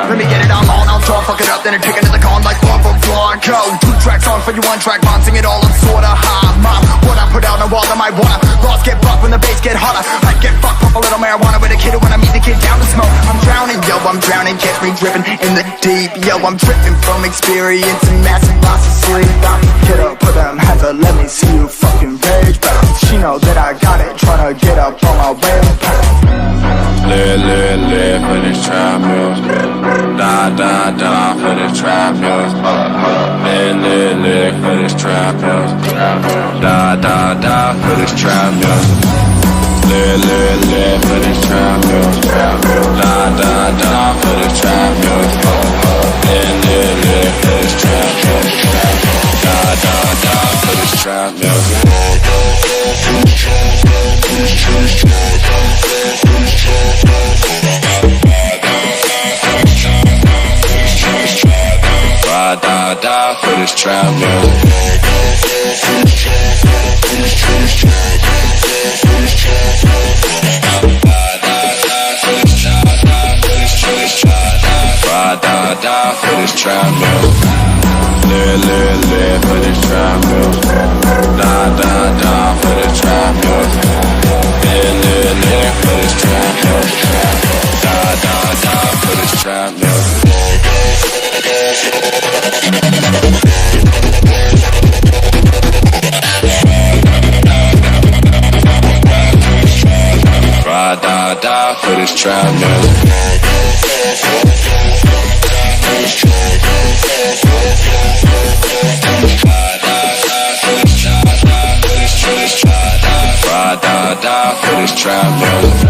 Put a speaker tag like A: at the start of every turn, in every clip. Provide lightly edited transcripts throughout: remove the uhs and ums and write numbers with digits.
A: Let me get it all on, I'll try, fuck it up, then I take it to the con like far from Blanco. 2-track song for you, 1-track bond, sing it all, I'm sorta high. Mom, what I put out on the wall, I might wanna. Lost get bucked when the bass get hotter. I get fucked, pop a little marijuana with a kid when I meet the kid down to smoke. I'm drowning, yo, I'm drowning, catch me dripping in the deep. Yo, I'm tripping from experience and massive loss of sleep. Get up, put them hands up, let me see you fucking rage. But she know that I got it, tryna get up on my way.
B: Live for this trap music. Die for this trap music. Live for this trap music. Die for this trap music. Live for this trap music. Die for this trap music. Live for this trap music. Die for this trap music. Die for this trap music. Die for this trap music. Live for this trap music. Die for this trap music. Live for this trap music. Die for this trap music. Die for this trap music. Die for this trap music. Live for this trap music. Die for this trap music. Live for this trap music. Die for this trap music.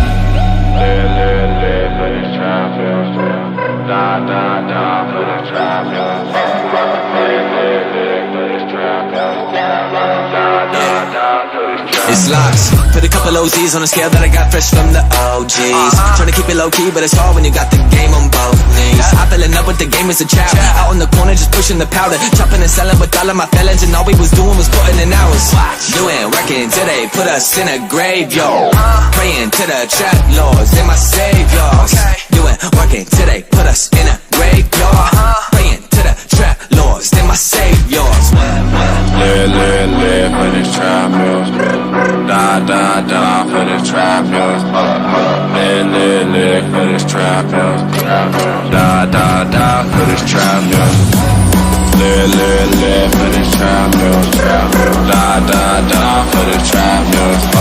C: It's locks. Put a couple OZs on a scale that I got fresh from the OGs. Trying to keep it low key, but it's hard when you got the game on both knees. I fell in love with the game as a child. Out on the corner just pushing the powder, chopping and selling with all of my felons, and all we was doing was putting in hours. Doing working till they put us in a graveyard. Praying to the trap lords and my saviors. Doing working till they put us in a graveyard. Praying to the trap lords and my saviors.
B: Live for this trap music. Die for this trap music. Live for this trap music. Die for this trap music. Live for this trap music. Die for this trap music.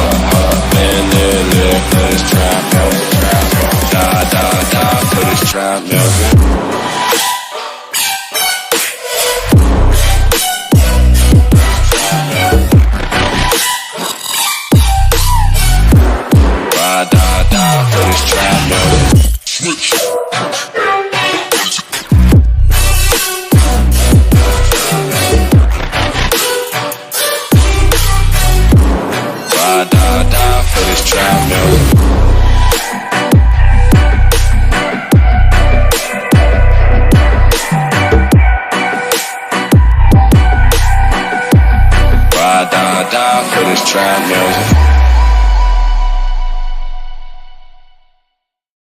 B: Live for this trap music. Die for this trap music. Die for this trap music. Switch. Die for this trap music. Die for this trap music.